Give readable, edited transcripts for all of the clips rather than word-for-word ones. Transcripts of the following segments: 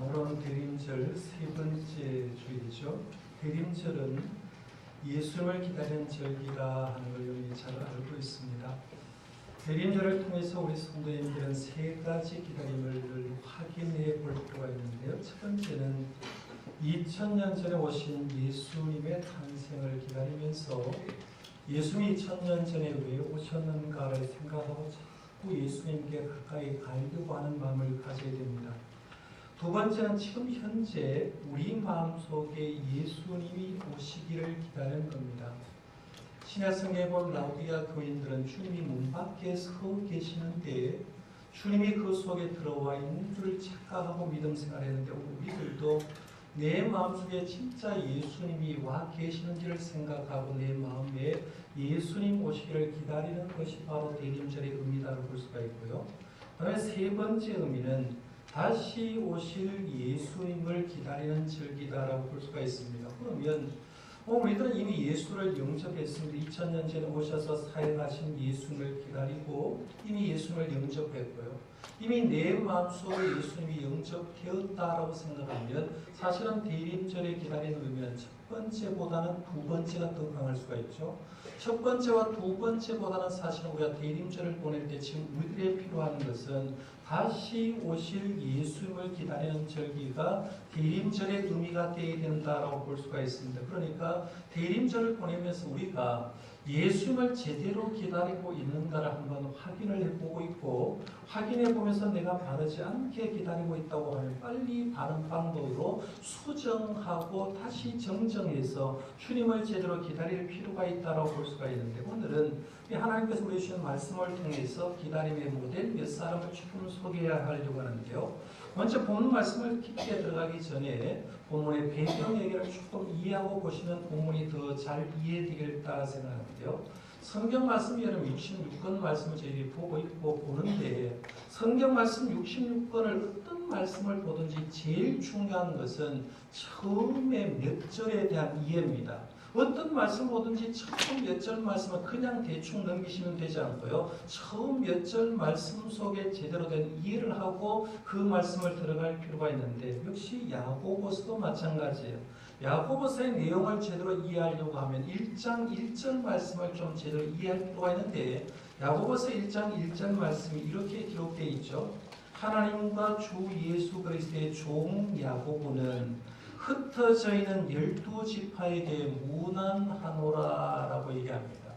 오늘은 대림절 세 번째 주일이죠. 대림절은 예수님을 기다리는 절기라 하는 걸 여러분이 잘 알고 있습니다. 대림절을 통해서 우리 성도님들은 세 가지 기다림을 확인해 볼 필요가 있는데요. 첫 번째는 2000년 전에 오신 예수님의 탄생을 기다리면서 예수님이 2000년 전에 왜 오셨는가를 생각하고 자꾸 예수님께 가까이 가려고 하는 마음을 가져야 됩니다. 두 번째는 지금 현재 우리 마음속에 예수님이 오시기를 기다리는 겁니다. 신약성경에 본 라우디아 교인들은 주님이 문 밖에 서 계시는데 주님이 그 속에 들어와 있는 줄을 착각하고 믿음 생활했는데 우리들도 내 마음속에 진짜 예수님이 와 계시는지를 생각하고 내 마음에 예수님 오시기를 기다리는 것이 바로 대림절의 의미다라고 볼 수가 있고요. 그 다음에 세 번째 의미는 다시 오실 예수님을 기다리는 절기다라고 볼 수가 있습니다. 그러면 우리들은 이미 예수를 영접했습니다. 2000년 전에 오셔서 사역하신 예수님을 기다리고 이미 예수님을 영접했고요. 이미 내 마음속에 예수님이 영접되었다라고 생각하면 사실은 대림절에 기다리는 의미는 첫 번째보다는 두 번째가 더 강할 수가 있죠. 첫 번째와 두 번째보다는 사실은 우리가 대림절을 보낼 때 지금 우리들이 필요한 것은 다시 오실 예수님을 기다리는 절기가 대림절의 의미가 되어야 된다라고 볼 수가 있습니다. 그러니까 대림절을 보내면서 우리가 예수님을 제대로 기다리고 있는가를 한번 확인을 해보고 있고, 확인해보면서 내가 바르지 않게 기다리고 있다고 하면 빨리 바른 방법으로 수정하고 다시 정정해서 주님을 제대로 기다릴 필요가 있다고 볼 수가 있는데, 오늘은 하나님께서 우리 주신 말씀을 통해서 기다림의 모델 몇 사람을 조금 소개하려고 하는데요. 먼저 본문 말씀을 깊게 들어가기 전에 본문의 배경 얘기를 조금 이해하고 보시면 본문이 더 잘 이해되겠다 생각하는데요. 성경 말씀 여러분 66권 말씀을 저희들이 보고 있고 보는데, 성경 말씀 66권을 어떤 말씀을 보든지 제일 중요한 것은 처음에 몇 절에 대한 이해입니다. 어떤 말씀 보든지 처음 몇 절 말씀은 그냥 대충 넘기시면 되지 않고요. 처음 몇 절 말씀 속에 제대로 된 이해를 하고 그 말씀을 들어갈 필요가 있는데, 역시 야고보서도 마찬가지예요. 야고보서의 내용을 제대로 이해하려고 하면 1장 1절 말씀을 좀 제대로 이해할 필요가 있는데, 야고보서 1장 1절 말씀이 이렇게 기록되어 있죠. 하나님과 주 예수 그리스도의 종 야고보는 흩어져 있는 12지파에게 문안하노라 라고 얘기합니다.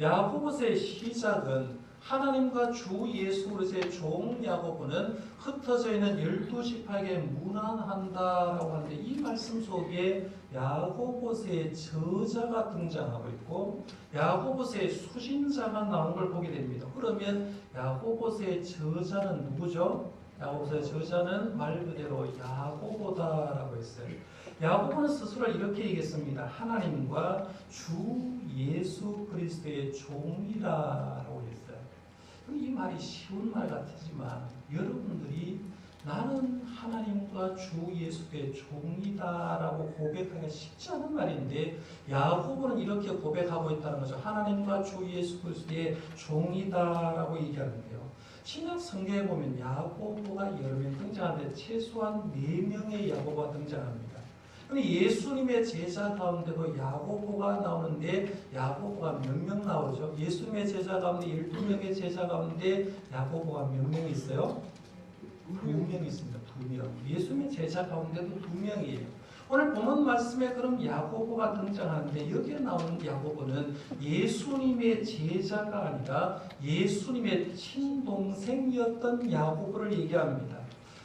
야고보서의 시작은 하나님과 주 예수 그리스도의 종 야고보는 흩어져 있는 12지파에게 문안한다라고 하는데, 이 말씀 속에 야고보서의 저자가 등장하고 있고 야고보서의 수신자가 나온 걸 보게 됩니다. 그러면 야고보서의 저자는 누구죠? 야고보서의 저자는 말 그대로 야고보다라고 했어요. 야고보는 스스로 이렇게 얘기했습니다. 하나님과 주 예수 그리스도의 종이라고 했어요. 이 말이 쉬운 말 같지만 여러분들이 나는 하나님과 주 예수의 종이다라고 고백하기가 쉽지 않은 말인데, 야고보는 이렇게 고백하고 있다는 거죠. 하나님과 주 예수 그리스도의 종이다라고 얘기하는데요. 신약 성경에 보면 야고보가 여러 명 등장하는데 최소한 4명의 야고보가 등장합니다. 근데 예수님의 제자 가운데도 야고보가 나오는데 야고보가 몇 명 나오죠? 예수님의 제자 가운데 12명의 제자 가운데 야고보가 몇 명 있어요? 2명 있습니다. 2명. 예수님의 제자 가운데도 2명이에요. 오늘 본문 말씀에 그럼 야고보가 등장하는데, 여기에 나오는 야고보는 예수님의 제자가 아니라 예수님의 친동생이었던 야고보를 얘기합니다.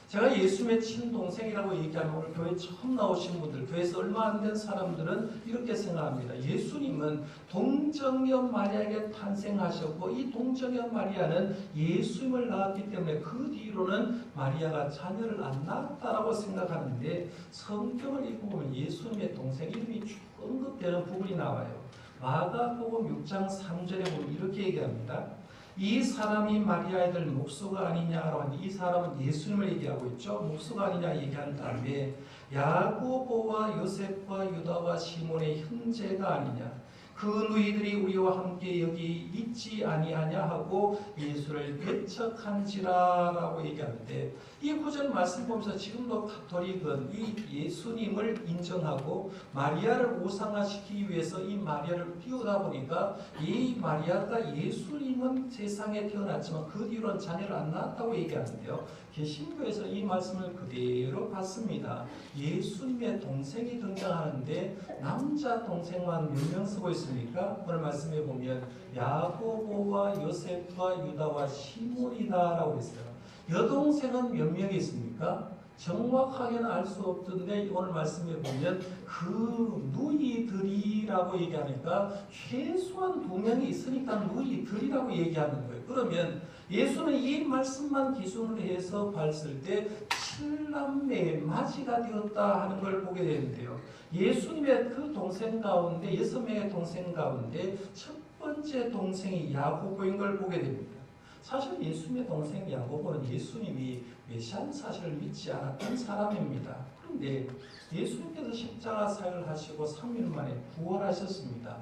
제가 예수님의 친동생이라고 얘기하면 오늘 교회 처음 나오신 분들, 교회에서 얼마 안 된 사람들은 이렇게 생각합니다. 예수님은 동정녀 마리아에게 탄생하셨고 이 동정녀 마리아는 예수님을 낳았기 때문에 그 뒤로는 마리아가 자녀를 안 낳았다라고 생각하는데, 성경을 읽어보면 예수님의 동생 이름이 쭉 언급되는 부분이 나와요. 마가복음 6장 3절에 보면 이렇게 얘기합니다. 이 사람이 마리아의 아들 목수가 아니냐라고 하는데, 이 사람은 예수님을 얘기하고 있죠. 목수가 아니냐 얘기한 다음에 야고보와 요셉과 유다와 시몬의 형제가 아니냐, 그 누이들이 우리와 함께 여기 있지 아니하냐 하고 예수를 배척한지라라고 얘기하는데, 이 구절 말씀 보면서 지금도 가톨릭은 이 예수님을 인정하고 마리아를 우상화시키기 위해서 이 마리아를 띄우다 보니까 이 마리아가 예수님은 세상에 태어났지만 그 뒤로는 자녀를 안 낳았다고 얘기하는데요. 개신교에서 이 말씀을 그대로 받습니다. 예수님의 동생이 등장하는데 남자 동생만 몇 명 쓰고 있습니까? 오늘 말씀에 보면 야고보와 요셉과 유다와 시몬이다라고 했어요. 여동생은 몇 명이 있습니까? 정확하게는 알 수 없던데 오늘 말씀에 보면 그 누이들이라고 얘기하니까 최소한 2명이 있으니까 누이들이라고 얘기하는 거예요. 그러면 예수는 이 말씀만 기준으로 해서 봤을 때 7남매의 맞이가 되었다 하는 걸 보게 되는데요. 예수님의 그 동생 가운데 6명의 동생 가운데 첫 번째 동생이 야고보인 걸 보게 됩니다. 사실 예수님의 동생 야고보는 예수님이 메시아는 사실을 믿지 않았던 사람입니다. 그런데 예수님께서 십자가 사역을 하시고 3일 만에 부활하셨습니다.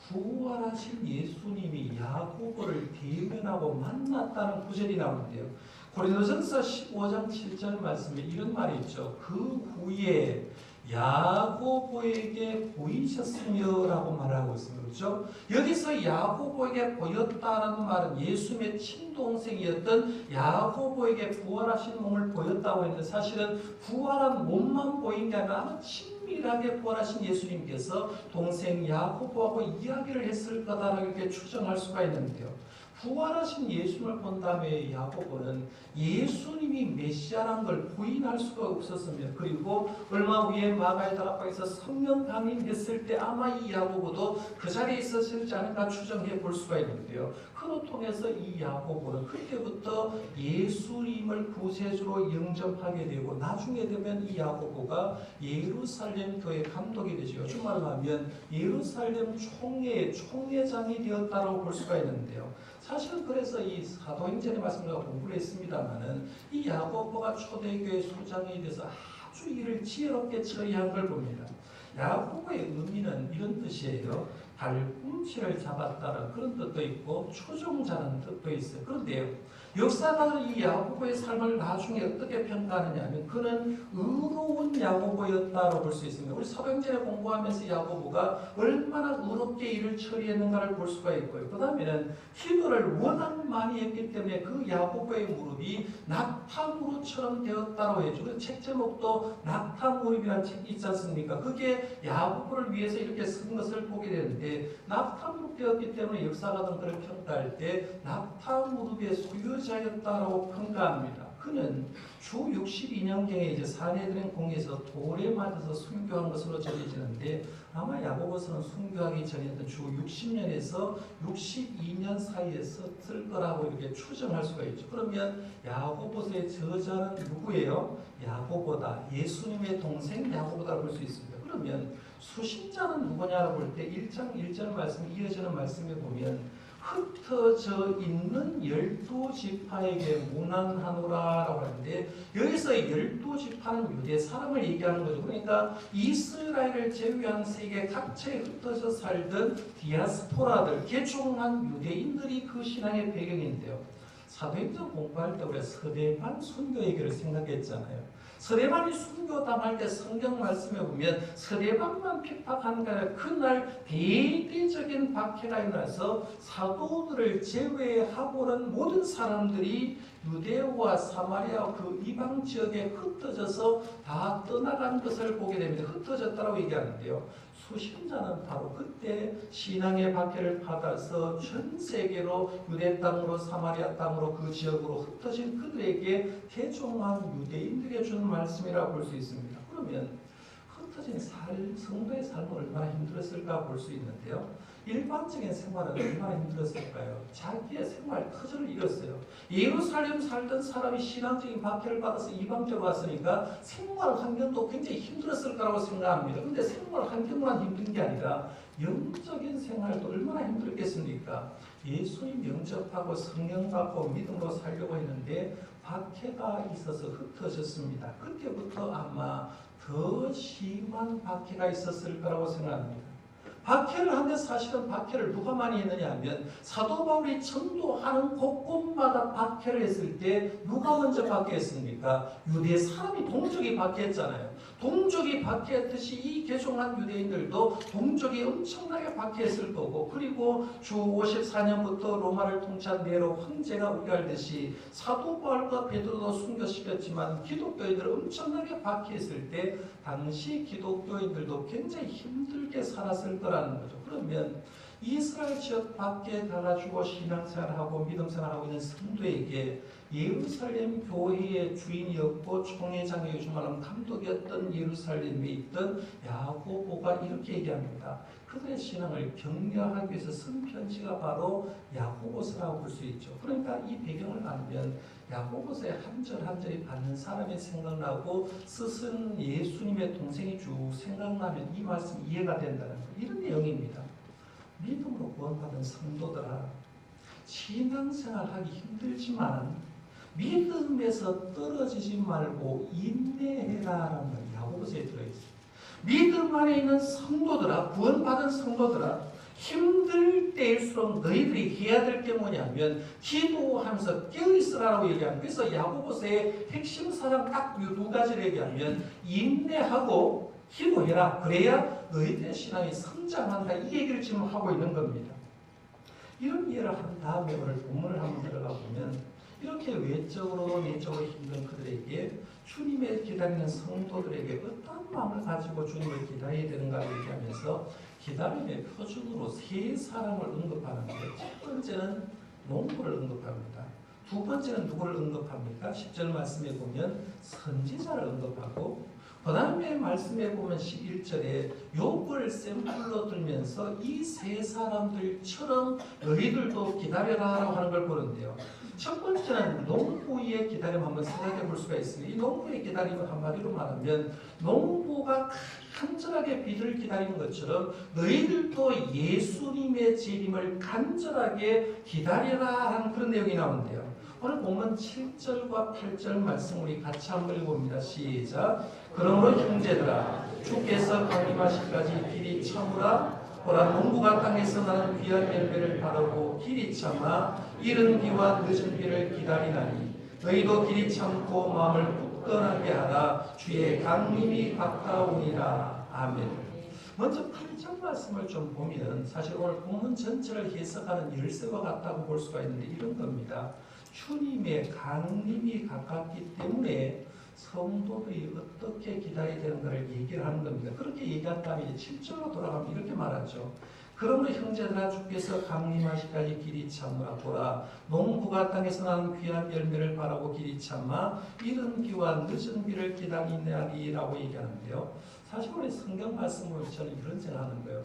부활하신 예수님이 야고보를 대면하고 만났다는 구절이 나오는데요. 고린도전서 15장 7절 말씀에 이런 말이 있죠. 그 후에 야고보에게 보이셨으며 라고 말하고 있습니다. 그렇죠? 여기서 야고보에게 보였다는 말은 예수님의 친동생이었던 야고보에게 부활하신 몸을 보였다고 했는데, 사실은 부활한 몸만 보인 게 아니라 아마 친밀하게 부활하신 예수님께서 동생 야고보하고 이야기를 했을 거다라고 이렇게 추정할 수가 있는데요. 부활하신 예수님을 본 다음에 야고보는 예수님이 메시아란 걸 부인할 수가 없었으며, 그리고 얼마 후에 마가의 다락방에서 성령 강림했을 때 아마 이 야고보도 그 자리에 있었을지 않을까 추정해 볼 수가 있는데요. 그로 통해서 이 야고보는 그때부터 예수님을 구세주로 영접하게 되고, 나중에 되면 이 야고보가 예루살렘 교회 감독이 되죠. 주말로 하면 예루살렘 총회장이 되었다고 볼 수가 있는데요. 사실 그래서 이 사도행전의 말씀을 공부를 했습니다만은 이 야고보가 초대교회 소장이 돼서 아주 일을 지혜롭게 처리한 걸 봅니다. 야고보의 의미는 이런 뜻이에요. 발꿈치를 잡았다는 그런 뜻도 있고 추종자는 뜻도 있어요. 그런데요, 역사가는 이 야고보의 삶을 나중에 어떻게 평가하느냐 하면 그는 의로운 야고보였다고 볼 수 있습니다. 우리 사도행전에 공부하면서 야고보가 얼마나 의롭게 일을 처리했는가를 볼 수가 있고요. 그 다음에는 기도를 워낙 많이 했기 때문에 그 야고보의 무릎이 낙타무릎처럼 되었다고 해요. 그 책 제목도 낙타무릎이라는 책이 있지 않습니까? 그게 야고보를 위해서 이렇게 쓴 것을 보게 되는데, 낙타무릎 되었기 때문에 역사가는 그를 평가할 때 낙타무릎의 소유자였다라고 평가합니다. 그는 주 62년경에 이제 사내들인 공에서 돌에 맞아서 순교한 것으로 전해지는데, 아마 야고보서는 순교하기 전이었던 주 60년에서 62년 사이에 썼을 거라고 이렇게 추정할 수가 있죠. 그러면 야고보서의 저자는 누구예요? 야고보다, 예수님의 동생 야고보다라고 볼 수 있습니다. 그러면 수신자는 누구냐라고 볼 때 1장 1절 말씀 이어지는 말씀에 보면 흩어져 있는 12지파에게 문안하노라라고 하는데, 여기서 12지파는 유대 사람을 얘기하는 거죠. 그러니까 이스라엘을 제외한 세계 각처에 흩어져 살던 디아스포라들, 개종한 유대인들이 그 신앙의 배경인데요. 사도행전 공부할 때 우리가 서대반 순교 얘기를 생각했잖아요. 서대반이 순교당할 때 성경 말씀에 보면 서대반만 핍박하는 게 아니라 그날 대대적인 박해가 일어나서 사도들을 제외하고는 모든 사람들이 유대와 사마리아 그 이방 지역에 흩어져서 다 떠나간 것을 보게 됩니다. 흩어졌다고 얘기하는데요. 수신자는 바로 그때 신앙의 박해를 받아서 전 세계로 유대 땅으로 사마리아 땅으로 그 지역으로 흩어진 그들에게 개종한 유대인들에게 준 말씀이라고 볼 수 있습니다. 그러면 흩어진 성도의 삶은 얼마나 힘들었을까 볼 수 있는데요. 일반적인 생활은 얼마나 힘들었을까요? 자기의 생활 터전을 잃었어요. 예루살렘 살던 사람이 신앙적인 박해를 받아서 이방적으로 왔으니까 생활 환경도 굉장히 힘들었을 거라고 생각합니다. 그런데 생활 환경만 힘든 게 아니라 영적인 생활도 얼마나 힘들겠습니까? 예수님 영접하고 성령 받고 믿음으로 살려고 했는데 박해가 있어서 흩어졌습니다. 그때부터 아마 더 심한 박해가 있었을 거라고 생각합니다. 박해를 하는데 사실은 박해를 누가 많이 했느냐 하면 사도 바울이 전도하는 곳곳마다 박해를 했을 때 누가 먼저 박해했습니까? 유대 사람이 동족이 박해했잖아요. 동족이 박해했듯이 이 개종한 유대인들도 동족이 엄청나게 박해했을 거고, 그리고 주 54년부터 로마를 통치한 네로 황제가 우려하듯이 사도 바울과 베드로도 순교시켰지만 기독교인들을 엄청나게 박해했을 때 당시 기독교인들도 굉장히 힘들게 살았을 거라는 거죠. 그러면 이스라엘 지역 밖에 가가지고 신앙생활하고 믿음생활하고 있는 성도에게 예루살렘 교회의 주인이었고 총회장이 요즘 말하면 감독이었던 예루살렘에 있던 야고보가 이렇게 얘기합니다. 그들의 신앙을 격려하기 위해서 쓴 편지가 바로 야고보서라고 볼 수 있죠. 그러니까 이 배경을 알면 야고보서의 한 절 한 절이 받는 사람이 생각나고 스승 예수님의 동생이 쭉 생각나면 이 말씀 이해가 된다는 거예요. 이런 내용입니다. 믿음으로 구원받은 성도들아, 신앙생활하기 힘들지만 믿음에서 떨어지지 말고 인내해라라는 말이 야고보서에 들어있어요. 믿음 안에 있는 성도들아, 구원받은 성도들아, 힘들 때일수록 너희들이 해야 될 게 뭐냐면 기도하면서 깨어있으라고 얘기합니다. 그래서 야고보서의 핵심 사상 딱 두 가지를 얘기하면 인내하고 기도해라. 그래야 너희들의 신앙이 성장한다. 이 얘기를 지금 하고 있는 겁니다. 이런 이해를 한 다음에 오늘 본문을 한번 들어가 보면 이렇게 외적으로 내적으로 힘든 그들에게 주님의 기다리는 성도들에게 어떤 마음을 가지고 주님을 기다려야 되는가 얘기하면서 기다림의 표준으로 세 사람을 언급하는데, 첫 번째는 농부를 언급합니다. 두 번째는 누구를 언급합니까? 10절 말씀에 보면 선지자를 언급하고, 그 다음에 말씀에 보면 11절에 욥을 샘플로 들면서 이 세 사람들처럼 너희들도 기다려라 라고 하는 걸 보는데요. 첫 번째는 농부의 기다림 한번 생각해 볼 수가 있습니다. 이 농부의 기다림을 한마디로 말하면 농부가 간절하게 비를 기다리는 것처럼 너희들도 예수님의 재림을 간절하게 기다려라 하는 그런 내용이 나오는데요. 오늘 보면 7절과 8절 말씀 우리 같이 한번 읽어봅니다. 시작. 그러므로 형제들아, 주께서 강림하시기까지 길이 참으라. 보라, 농부가 땅에서 나는 귀한 열매를 바라고 길이 참아 이른 비와 늦은 비를 기다리나니 너희도 길이 참고 마음을 굳건하게 하라. 주의 강림이 가까우니라. 아멘. 먼저 8절 말씀을 좀 보면 사실 오늘 본문 전체를 해석하는 열쇠와 같다고 볼 수가 있는데 이런 겁니다. 주님의 강림이 가깝기 때문에 성도들이 어떻게 기다려야 되는가를 얘기를 하는 겁니다. 그렇게 얘기한 다음에 7절로 돌아가면 이렇게 말하죠. 그러므로 형제들아, 주께서 강림하시기까지 길이 참으라. 보라, 농부가 땅에서 나는 귀한 열매를 바라고 길이 참아 이른 비와 늦은 비를 기다리라고 얘기하는데요. 사실 우리 성경 말씀 보면 저는 이런 생각하는 거예요.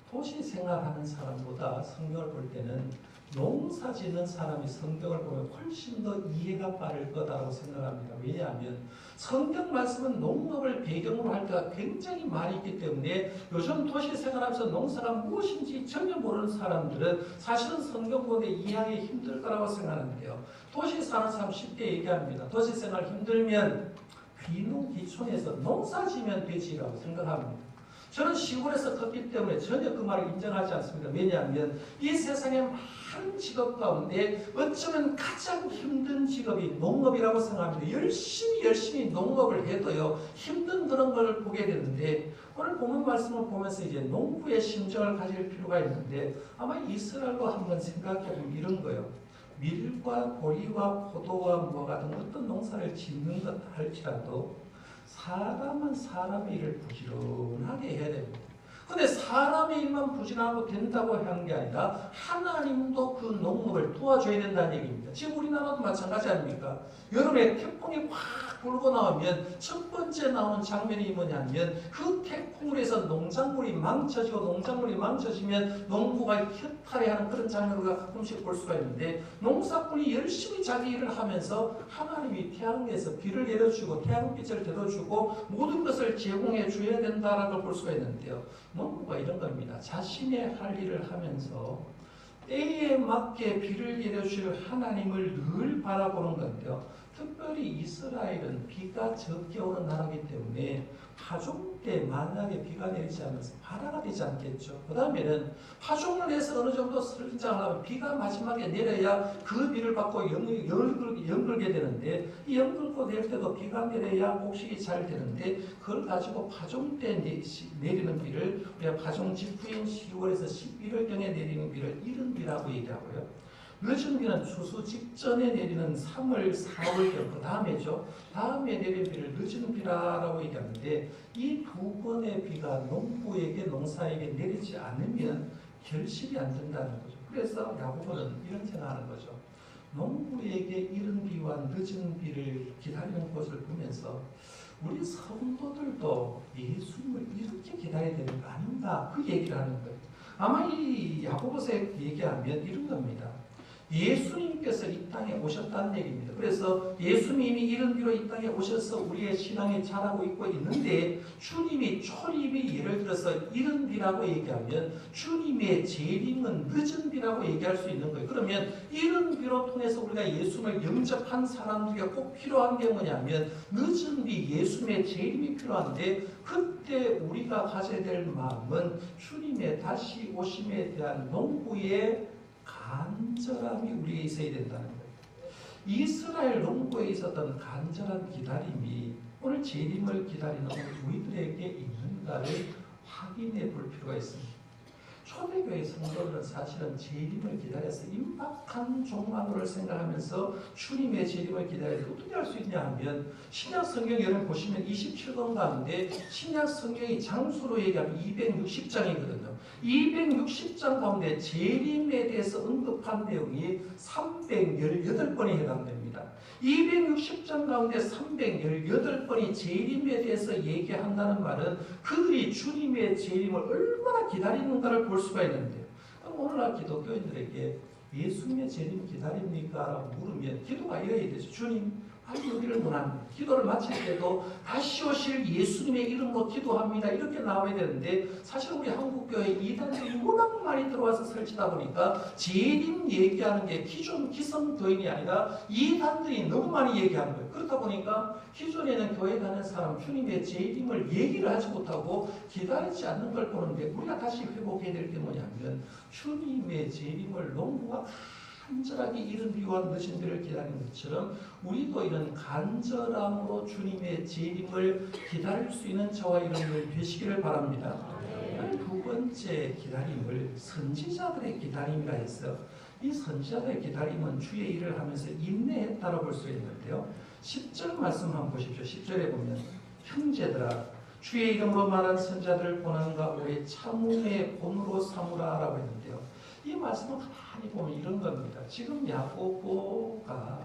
도시 생활하는 사람보다 성경을 볼 때는 농사 짓는 사람이 성경을 보면 훨씬 더 이해가 빠를 거다라고 생각합니다. 왜냐하면 성경 말씀은 농업을 배경으로 할 때가 굉장히 많이 있기 때문에 요즘 도시 생활하면서 농사가 무엇인지 전혀 모르는 사람들은 사실은 성경 보는데 이해하기 힘들 거라고 생각하는데요. 도시 사는 사람 쉽게 얘기합니다. 도시 생활 힘들면 귀농귀촌에서 농사 지면 되지라고 생각합니다. 저는 시골에서 컸기 때문에 전혀 그 말을 인정하지 않습니다. 왜냐하면 이 세상에 많은 직업 가운데 어쩌면 가장 힘든 직업이 농업이라고 생각합니다. 열심히 농업을 해도요 힘든 그런 걸 보게 되는데, 오늘 본문 말씀을 보면서 이제 농부의 심정을 가질 필요가 있는데 아마 이스라엘로 한번 생각해보면 이런 거예요. 밀과 보리와 포도와 무화 같은 어떤 농사를 짓는 것 할지라도 사람은 사람의 일을 부지런하게 해야 됩니다. 근데 사람의 일만 부지런하고 된다고 하는 게 아니라 하나님도 그 농업을 도와줘야 된다는 얘기입니다. 지금 우리나라도 마찬가지 아닙니까? 여름에 태풍이 확 불고 나오면 첫 번째 나오는 장면이 뭐냐면 그 태풍으로 해서 농작물이 망쳐지고 농작물이 망쳐지면 농부가 허탈해하는 그런 장면을 가끔씩 볼 수가 있는데, 농사꾼이 열심히 자기 일을 하면서 하나님이 태양에서 비를 내려주고 태양빛을 내려주고 모든 것을 제공해 줘야 된다라는 걸 볼 수가 있는데요. 농부가 이런 겁니다. 자신의 할 일을 하면서 때에 맞게 비를 내려주실 하나님을 늘 바라보는 건데요. 특별히 이스라엘은 비가 적게 오는 나라이기 때문에 파종 때 만약에 비가 내리지 않아서 바다가 되지 않겠죠. 그 다음에는 파종을 해서 어느 정도 성장하려면 비가 마지막에 내려야 그 비를 받고 연글게 되는데 이 연글고 낼 때도 비가 내려야 곡식이 잘 되는데 그걸 가지고 파종 때 내리는 비를 우리가 파종 직후인 10월에서 11월경에 내리는 비를 이른 비라고 얘기하고요. 늦은 비는 추수 직전에 내리는 3월, 4월경 그 다음에죠. 다음에 내리는 비를 늦은 비라고 얘기하는데 이 두 번의 비가 농부에게 농사에게 내리지 않으면 결실이 안 된다는 거죠. 그래서 야고보는 이런 생각하는 거죠. 농부에게 이른 비와 늦은 비를 기다리는 것을 보면서 우리 성도들도 예수님을 이렇게 기다려야 되는 거 아닌가 그 얘기를 하는 거예요. 아마 이 야고보서에 얘기하면 이런 겁니다. 예수님께서 이 땅에 오셨다는 얘기입니다. 그래서 예수님이 이른 비로 이 땅에 오셔서 우리의 신앙에 자라고 있고 있는데 주님이 초림이 예를 들어서 이른 비라고 얘기하면 주님의 재림은 늦은 비라고 얘기할 수 있는 거예요. 그러면 이른 비로 통해서 우리가 예수님을 영접한 사람들이 꼭 필요한 게 뭐냐면 늦은 비 예수님의 재림이 필요한데 그때 우리가 가져야 될 마음은 주님의 다시 오심에 대한 농부의 간절함이 우리에 있어야 된다는 거예요. 이스라엘 농부에 있었던 간절한 기다림이 오늘 재림을 기다리는 우리들에게 있는가를 확인해 볼 필요가 있습니다. 초대교회 성도들은 사실은 재림을 기다려서 임박한 종말을 생각하면서 주님의 재림을 기다려야 돼. 어떻게 할 수 있냐 하면 신약 성경 여러분 보시면 27권 가운데 신약 성경이 장수로 얘기하면 260장이거든요. 260장 가운데 재림에 대해서 언급한 내용이 318번에 해당됩니다. 260장 가운데 318번이 재림에 대해서 얘기한다는 말은 그들이 주님의 재림을 얼마나 기다리는가를 볼 수가 있는데요. 오늘날 기독교인들에게 예수님의 재림 기다립니까? 라고 물으면 기도가 이래야 되죠. 주님, 여기를 원합니다. 기도를 마칠 때도 다시 오실 예수님의 이름으로 기도합니다. 이렇게 나와야 되는데 사실 우리 한국교회 이단들이 워낙 많이 들어와서 설치다 보니까 재림 얘기하는 게 기존 기성교인이 아니라 이단들이 너무 많이 얘기하는 거예요. 그렇다 보니까 기존에는 교회 가는 사람 주님의 재림을 얘기를 하지 못하고 기다리지 않는 걸 보는데 우리가 다시 회복해야 될 게 뭐냐면 주님의 재림을 농부가 간절하게 이른 비와 늦은 비를 기다리는 것처럼 우리도 이런 간절함으로 주님의 재림을 기다릴 수 있는 저와 여러분들 되시기를 바랍니다. 두 번째 기다림을 선지자들의 기다림이라 해서 이 선지자들의 기다림은 주의 일을 하면서 인내했다라고 볼 수 있는데요. 10절 말씀 한번 보십시오. 10절에 보면 형제들아 주의 이름으로 말한 선지자들을 고난과 오래 참음의 본으로 삼으라 라고 했는데요. 이 말씀을 가만히 보면 이런 겁니다. 지금 야고보가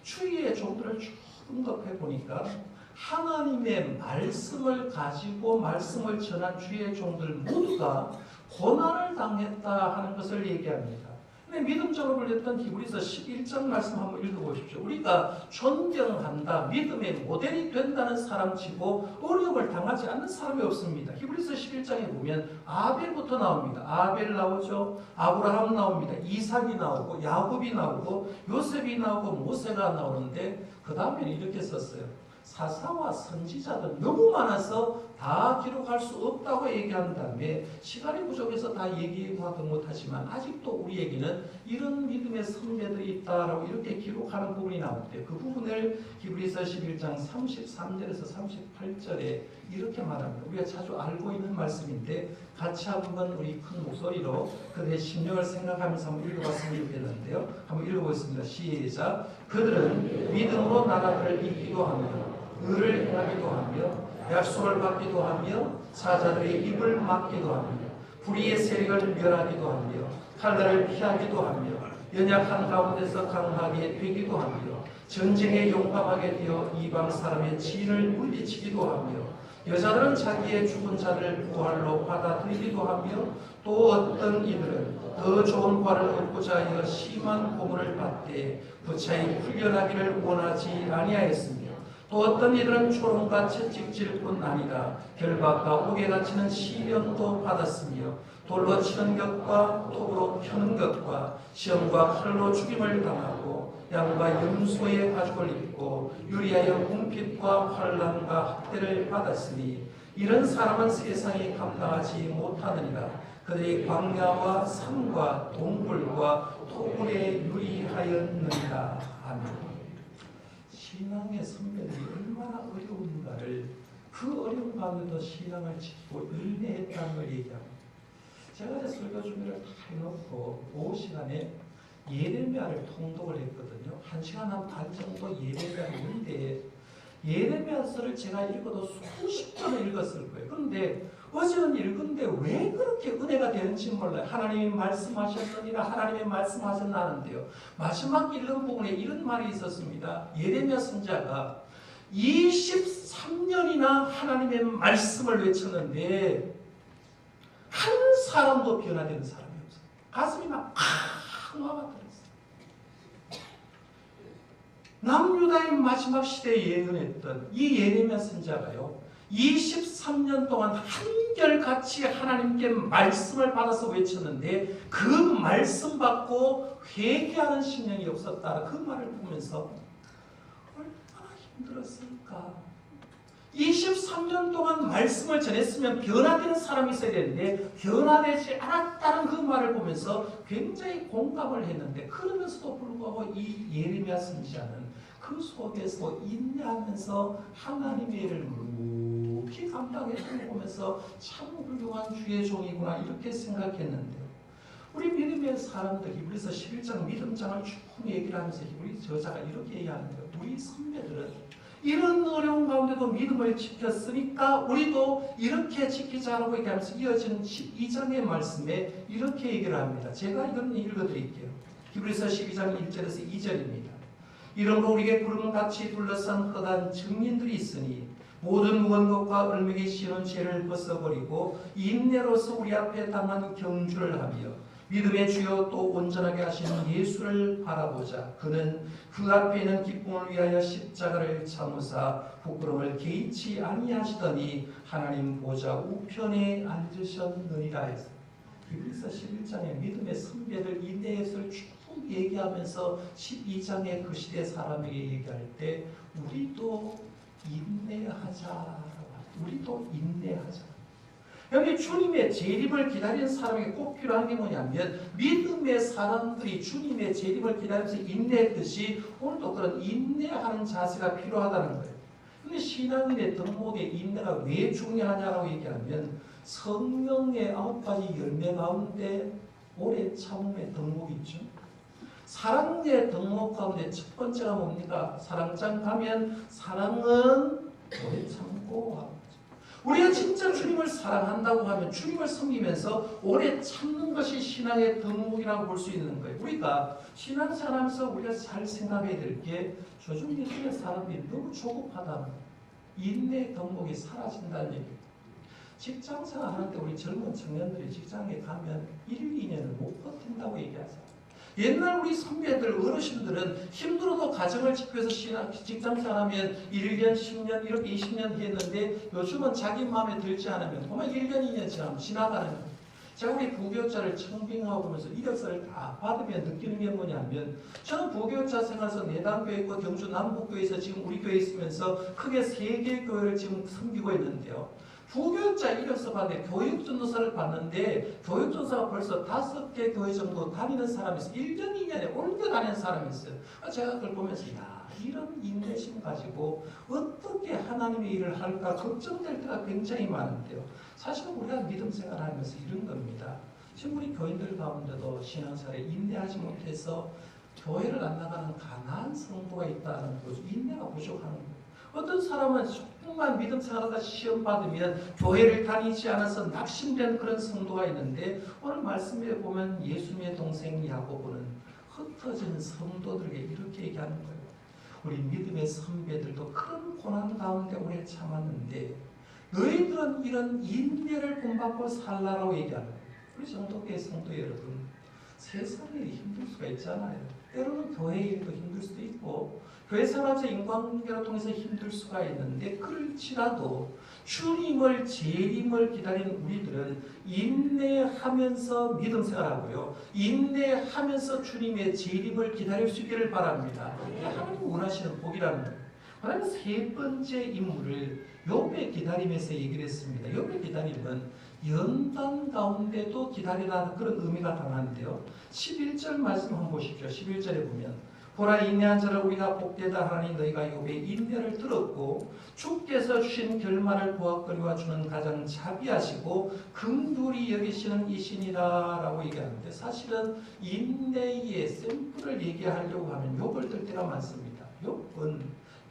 주의 종들을 쭉 언급해 보니까 하나님의 말씀을 가지고 말씀을 전한 주의 종들 모두가 고난을 당했다 하는 것을 얘기합니다. 근데 믿음적으로 불렸던 히브리서 11장 말씀 한번 읽어보십시오. 우리가 존경한다, 믿음의 모델이 된다는 사람치고 어려움을 당하지 않는 사람이 없습니다. 히브리서 11장에 보면 아벨부터 나옵니다. 아벨 나오죠. 아브라함 나옵니다. 이삭이 나오고 야곱이 나오고 요셉이 나오고 모세가 나오는데 그 다음에는 이렇게 썼어요. 사사와 선지자들 너무 많아서 다 기록할 수 없다고 얘기한 다음에 시간이 부족해서 다 얘기하지 못하지만 아직도 우리에게는 이런 믿음의 선배들이 있다라고 이렇게 기록하는 부분이 나오는데 그 부분을 히브리서 11장 33절에서 38절에 이렇게 말합니다. 우리가 자주 알고 있는 말씀인데 같이 한번 우리 큰 목소리로 그들의 심령을 생각하면서 한번 읽어봤으면 좋겠는데요. 한번 읽어보겠습니다. 시작. 그들은 믿음으로 나라들을 이기도 하며 의를 행하기도 하며 약속을 받기도 하며 사자들의 입을 막기도 하며 불의의 세력을 멸하기도 하며 칼날을 피하기도 하며 연약한 가운데서 강하게 되기도 하며 전쟁에 용감하게 되어 이방 사람의 지인을 물리치기도 하며 여자들은 자기의 죽은 자를 부활로 받아들이기도 하며 또 어떤 이들은 더 좋은 부활을 얻고자 하여 심한 고문을 받되 부차히 풀려나기를 원하지 아니하였으며 또 어떤 이들은 초롱과 채찍질 뿐 아니라 결박과 옥에 갇히는 시련도 받았으며 돌로 치는 것과 톱으로 펴는 것과 시험과 칼로 죽임을 당하고 양과 염소의 가죽을 입고 유리하여 궁핍과 환난과 학대를 받았으니 이런 사람은 세상이 감당하지 못하느니라. 그들이 광야와 산과 동굴과 토굴에 유리하였느니라. 아멘. 신앙의 선배들이 얼마나 어려운가를 그 어려운 가운데도 신앙을 지키고 인내했다는 걸 얘기합니다. 제가 이제 설교 준비를 다 해놓고 오후 시간에 예레미야를 통독을 했거든요. 1시간 한 반 정도 예레미야를 읽는데 예레미야서를 제가 읽어도 수십 번을 읽었을 거예요. 그런데 어제는 읽은데 왜 그렇게 은혜가 되는지 몰라요. 하나님이 말씀하셨느니라 하나님이 말씀하셨나는데요. 마지막 읽은 부분에 이런 말이 있었습니다. 예레미야 선지자가 23년이나 하나님의 말씀을 외쳤는데 한 사람도 변화되는 사람이 없어요. 가슴이 막 강화가 들었어요. 남유다의 마지막 시대에 예언했던 이 예레미야 선지자가요, 23년 동안 한결같이 하나님께 말씀을 받아서 외쳤는데 그 말씀 받고 회개하는 심령이 없었다. 그 말을 보면서 얼마나 힘들었을까. 23년 동안 말씀을 전했으면 변화되는 사람이 있어야 되는데 변화되지 않았다는 그 말을 보면서 굉장히 공감을 했는데, 그러면서도 불구하고 이 예레미야 선지자는 그 속에서 인내하면서 하나님의 일을 묵묵히 감당했던 걸 보면서 참 훌륭한 주의 종이구나 이렇게 생각했는데요. 우리 믿음의 사람들, 히브리서 11장 믿음장을 쭉 얘기를 하면서 우리 저자가 이렇게 얘기하는 거예요. 우리 선배들은 이런 어려운 가운데도 믿음을 지켰으니까 우리도 이렇게 지키자라고 얘기하면서 이어지는 12장의 말씀에 이렇게 얘기를 합니다. 제가 이건 읽어드릴게요. 히브리서 12장 1절에서 2절입니다. 이러므로 우리에게 구름같이 둘러싼 흑한 증인들이 있으니 모든 무거운 것과 얼매기 씌우는 죄를 벗어버리고 인내로서 우리 앞에 당한 경주를 하며 믿음의 주요 또 온전하게 하시는 예수를 바라보자. 그는 그 앞에 있는 기쁨을 위하여 십자가를 참으사 부끄러움을 개의치 아니하시더니 하나님 보좌 우편에 앉으셨느니라 해서 히브리서 11장의 믿음의 선배들 인내에서 쭉 얘기하면서 12장의 그 시대 사람에게 얘기할 때 우리도 인내하자. 우리도 인내하자. 여기 주님의 재림을 기다리는 사람에게 꼭 필요한 게 뭐냐면 믿음의 사람들이 주님의 재림을 기다리면서 인내했듯이 오늘도 그런 인내하는 자세가 필요하다는 거예요. 근데 신앙인의 덕목에 인내가 왜 중요하냐라고 얘기하면 성령의 9가지 열매 가운데 오래 참음의 덕목이 있죠. 사랑의 덕목 가운데 첫 번째가 뭡니까? 사랑장 가면 사랑은 오래 참고 하고, 우리가 진짜 주님을 사랑한다고 하면 주님을 섬기면서 오래 참는 것이 신앙의 덕목이라고 볼 수 있는 거예요. 우리가 신앙생활하면서 우리가 잘 생각해야 될 게 요즘 믿음의 사람들이 너무 조급하다는 거예요. 인내의 덕목이 사라진다는 얘기입니다. 직장생활 하는데 우리 젊은 청년들이 직장에 가면 1, 2년을 못 버틴다고 얘기하잖아요. 옛날 우리 선배들, 어르신들은 힘들어도 가정을 지키기 위해서 직장생활하면 1년, 10년, 이렇게 20년 했는데 요즘은 자기 마음에 들지 않으면 그만 1년, 2년 지나가는 거예요. 제가 우리 부교육자를 청빙하고 보면서 이력서를 다 받으면 느끼는 게 뭐냐면 저는 부교육자 생활에서 내단교회 있고 경주 남북교회에서 지금 우리 교회에 있으면서 크게 3개의 교회를 지금 섬기고 있는데요. 부교육자 이력서 받는데 교육전도사를 받는데 교육전도사가 벌써 5개 교회 정도 다니는 사람이 있어요. 1년, 2년에 옮겨 다니는 사람이 있어요. 제가 그걸 보면서 이런 인내심 가지고 어떻게 하나님의 일을 할까 걱정될 때가 굉장히 많은데요. 사실은 우리가 믿음 생활하면서 이런 겁니다. 지금 우리 교인들 가운데도 신앙생활에 인내하지 못해서 교회를 안 나가는 가난한 성도가 있다는 거죠. 인내가 부족하는 거예요. 어떤 사람은 조금만 믿음 생활하다 시험 받으면 교회를 다니지 않아서 낙심된 그런 성도가 있는데 오늘 말씀에 보면 예수님의 동생 야고보는 흩어진 성도들에게 이렇게 얘기하는 거예요. 우리 믿음의 선배들도 큰 고난 가운데 오래 참았는데 너희들은 이런 인내를 본받고 살라라고 얘기하는 거예요. 우리 정도교회 성도 여러분, 세상 일이 힘들 수가 있잖아요. 때로는 교회 일도 힘들 수도 있고 교회 생활에서 인간관계를 통해서 힘들 수가 있는데 그럴지라도 주님을 재림을 기다리는 우리들은 인내하면서 믿음 생활하고요. 인내하면서 주님의 재림을 기다릴 수 있기를 바랍니다. 이게 하나님 원하시는 복이라는 거예요. 그다음에 세 번째 인물을 욥의 기다림에서 얘기를 했습니다. 욥의 기다림은 연단 가운데도 기다리라는 그런 의미가 강한데요. 11절 말씀 한번 보십시오. 11절에 보면 보라 인내한 자를 우리가 복되다 하나니 너희가 욥의 인내를 들었고 주께서 주신 결말을 보았거니와 주는 가장 자비하시고 긍휼히 여기시는 이신이다 라고 얘기하는데 사실은 인내의 샘플을 얘기하려고 하면 욥을 들 때가 많습니다.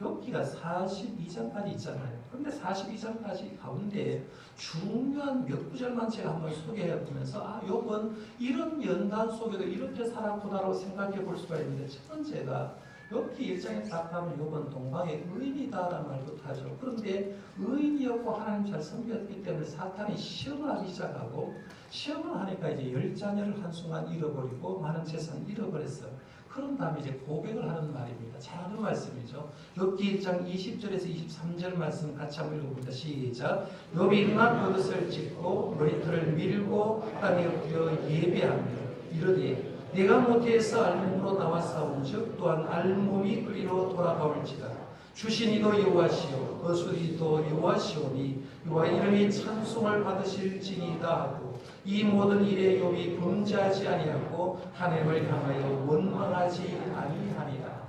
욥기가 42장까지 있잖아요. 그런데 42장까지 가운데 중요한 몇 구절만 제가 한번 소개해 보면서 욥은 이런 연단 속에도 이렇게 살았구나라고 생각해 볼 수가 있는데 첫 번째가 욥기 1장에 딱 가면 욥은 동방의 의인이다라는 말부터 하죠. 그런데 의인이었고 하나님 잘 섬겼기 때문에 사탄이 시험을 하기 시작하고 시험을 하니까 이제 10자녀를 한순간 잃어버리고 많은 재산을 잃어버렸어요. 그런 다음에 이제 고백을 하는 말입니다. 잘하는 말씀이죠. 욥기 1장 20절에서 23절 말씀 같이 한번 읽어봅니다. 시작. 욥이 응한 그릇을 짓고 머리털을 밀고 땅에 엎드려 예배하며 이르되 내가 모태에서 알몸으로 나와 싸운즉 또한 알몸이 그리로 돌아가올지다. 주신 이도 여호와시오 거수리도 여호와시오니 여호와 이름이 찬송을 받으실지니이다 하고 이 모든 일에 욥이 범죄하지 아니하고 하나님을 향하여 원망하지 아니하니라.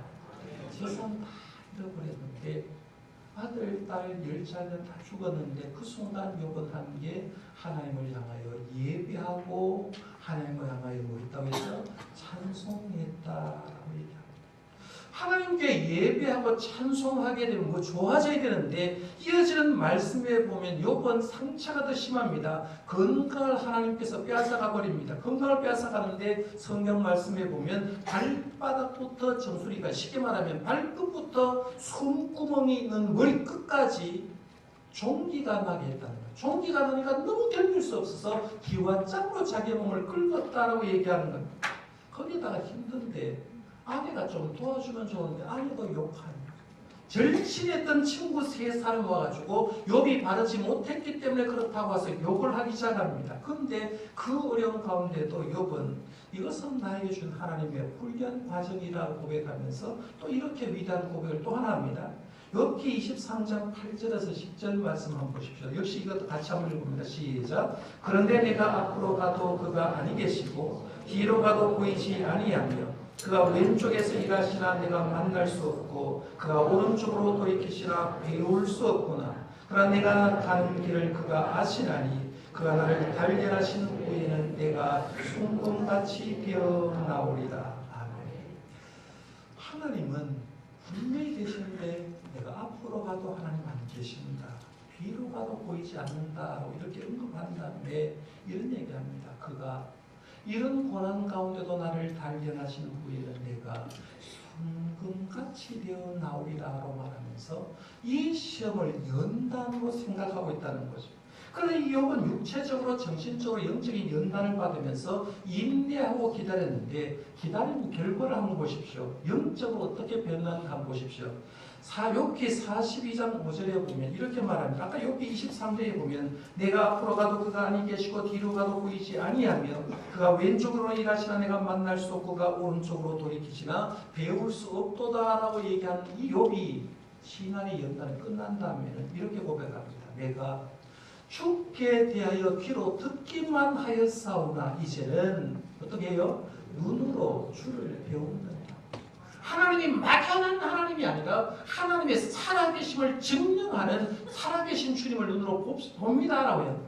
재산 다 잃어버렸는데 아들, 딸, 10자녀 다 죽었는데 그 순간 욥은 한 게 하나님을 향하여 예배하고 하나님을 향하여 뭐 했다고 해서 찬송했다라고 얘기합니다. 하나님께 예배하고 찬송하게 되면 뭐 좋아져야 되는데 이어지는 말씀에 보면 욥은 상처가 더 심합니다. 건강을 하나님께서 빼앗아가 버립니다. 건강을 빼앗아가는데 성경 말씀에 보면 발바닥부터 정수리가 쉽게 말하면 발끝부터 손구멍이 있는 머리끝까지 종기가 나게 했다는 거예요. 종기가 나니까 너무 견딜 수 없어서 기와장으로 자기 몸을 긁었다라고 얘기하는 겁니다. 거기다가 힘든데 아내가 좀 도와주면 좋은데 아내도 욕하는 절친했던 친구 3사람 와가지고 욥이 바르지 못했기 때문에 그렇다고 해서 욕을 하기 시작합니다. 그런데 그 어려운 가운데도 욥은 이것은 나에게 준 하나님의 훈련 과정이라고 고백하면서 또 이렇게 위대한 고백을 또 하나 합니다. 욥기 23장 8절에서 10절 말씀 한번 보십시오. 역시 이것도 같이 한번 읽어봅니다. 시작. 그런데 내가 앞으로 가도 그가 아니 계시고 뒤로 가도 보이지 아니하며 그가 왼쪽에서 일하시나 내가 만날 수 없고 그가 오른쪽으로 돌이키시나 배울 수 없구나. 그러나 내가 가는 길을 그가 아시나니 그가 나를 단련하신 후에는 내가 순금같이 되어나오리다. 아멘. 하나님은 분명히 계시는데 내가 앞으로 가도 하나님 안 계십니다. 뒤로 가도 보이지 않는다라고 이렇게 언급한 다음에 이런 얘기합니다. 그가 이런 고난 가운데도 나를 단련하신 후에는 내가 순금같이 되어 나오리라고 말하면서 이 시험을 연단으로 생각하고 있다는 거죠. 그런데 이 욥은 육체적으로 정신적으로 영적인 연단을 받으면서 인내하고 기다렸는데 기다린 결과를 한번 보십시오. 영적으로 어떻게 변하는가 한번 보십시오. 욥기 42장 5절에 보면 이렇게 말합니다. 아까 욥기 23절에 보면 내가 앞으로 가도 그가 아니 계시고 뒤로 가도 보이지 아니하며 그가 왼쪽으로 일하시나 내가 만날 수 없고 그가 오른쪽으로 돌이키시나 배울 수 없도다라고 얘기하는 이 욥이 신앙의 연단이 끝난 다음에는 이렇게 고백합니다. 내가 주께 대하여 귀로 듣기만 하였사오나 이제는 어떻게 해요? 눈으로 주를 배운다. 하나님이 막연한 하나님이 아니라 하나님의 살아계심을 증명하는 살아계신 주님을 눈으로 봅니다라고 해요.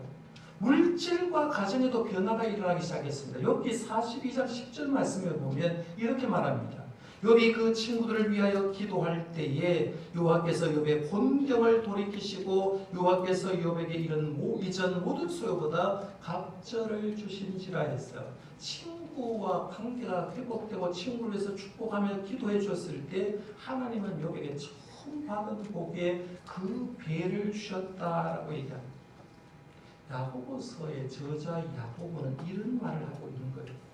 물질과 가정에도 변화가 일어나기 시작했습니다. 욥기 42장 10절 말씀에 보면 이렇게 말합니다. 욥이 그 친구들을 위하여 기도할 때에 여호와께서 욥의 곤경을 돌이키시고 여호와께서 욥에게 이런 이전 모든 소요보다 갑절을 주신지라 했어요. 친구와 관계가 회복되고 친구를 위해서 축복하며 기도해 줬을 때 하나님은 욥에게 처음 받은 복에 그 배를 주셨다라고 얘기합니다. 야고보서의 저자 야고보는 이런 말을 하고 있는 거예요.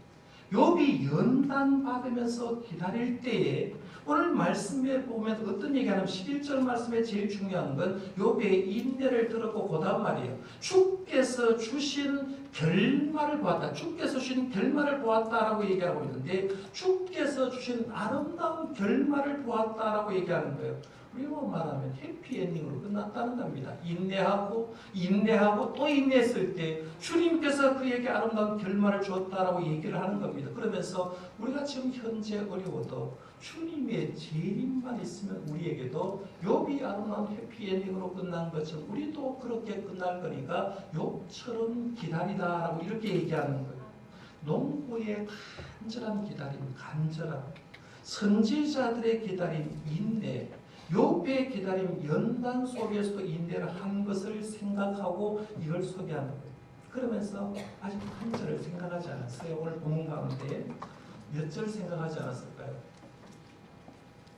욥이 연단 받으면서 기다릴 때에 오늘 말씀에 보면 어떤 얘기하냐면 11절 말씀에 제일 중요한 건 욥의 인내를 들었고 그 다음 말이에요. 주께서 주신 결말을 보았다. 주께서 주신 결말을 보았다라고 얘기하고 있는데 주께서 주신 아름다운 결말을 보았다라고 얘기하는 거예요. 우리로 말하면 해피엔딩으로 끝났다는 겁니다. 인내하고 또 인내했을 때 주님께서 그에게 아름다운 결말을 주었다라고 얘기를 하는 겁니다. 그러면서 우리가 지금 현재 어려워도 주님의 재림만 있으면 우리에게도 욥이 아름다운 해피엔딩으로 끝난 것처럼 우리도 그렇게 끝날 거니까 욥처럼 기다리다라고 이렇게 얘기하는 거예요. 농부의 간절한 기다림, 간절함, 선지자들의 기다림, 인내, 욥의 기다림, 연단 속에서도 인내를 한 것을 생각하고 이걸 소개하는 거예요. 그러면서 아직 한 절을 생각하지 않았어요. 오늘 본문 가운데 몇 절 생각하지 않았을까요?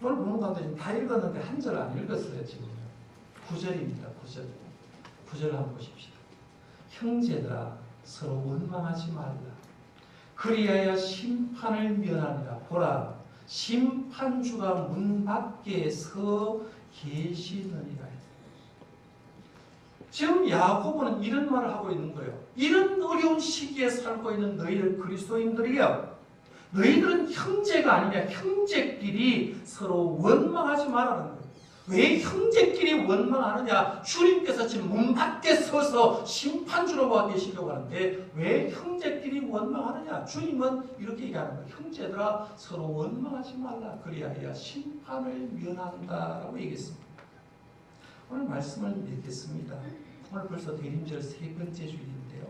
오늘 본문 가운데 지금 다 읽었는데 한 절 안 읽었어요. 지금 9절입니다. 9절. 9절 한번 보십시다. 형제들아 서로 원망하지 말라. 그리하여 심판을 면하니라. 보라 심판주가 문 밖에 서 계시느니라. 지금 야고보는 이런 말을 하고 있는 거예요. 이런 어려운 시기에 살고 있는 너희들 그리스도인들이여, 너희들은 형제가 아니냐. 형제끼리 서로 원망하지 말라는 거예요. 왜 형제끼리 원망하느냐? 주님께서 지금 문 밖에 서서 심판주로 와 계시려고 하는데 왜 형제끼리 원망하느냐? 주님은 이렇게 얘기하는 거예요. 형제들아 서로 원망하지 말라. 그리하여 심판을 면한다라고 얘기했습니다. 오늘 말씀을 읽겠습니다. 오늘 벌써 대림절 세 번째 주일인데요.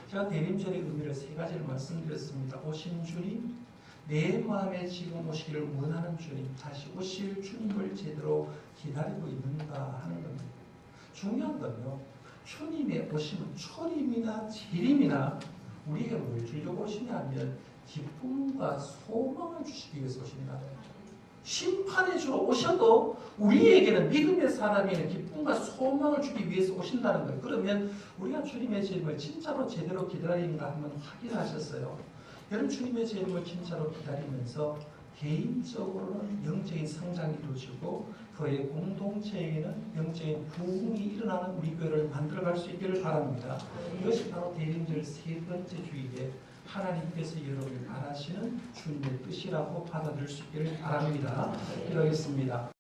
제가 대림절의 의미를 세 가지를 말씀드렸습니다. 오신 주님, 내 마음에 지금 오시기를 원하는 주님, 다시 오실 주님을 제대로 기다리고 있는가 하는 겁니다. 중요한 건요, 주님의 오심은 초림이나 재림이나 우리에게 뭘 주려고 오시냐면 기쁨과 소망을 주시기 위해서 오신다. 심판의 주로 오셔도 우리에게는 믿음의 사람에게는 기쁨과 소망을 주기 위해서 오신다는 거예요. 그러면 우리가 주님의 재림을 진짜로 제대로 기다리는가 한번 확인하셨어요. 여러분 주님의 재림을 진짜로 기다리면서 개인적으로는 영적인 성장이 이루어지고 그의 공동체에게는 영적인 부흥이 일어나는 우리 교회를 만들어갈 수 있기를 바랍니다. 이것이 바로 대림절 세 번째 주일에 하나님께서 여러분을 바라시는 주님의 뜻이라고 받아들일 수 있기를 바랍니다. 기도하겠습니다.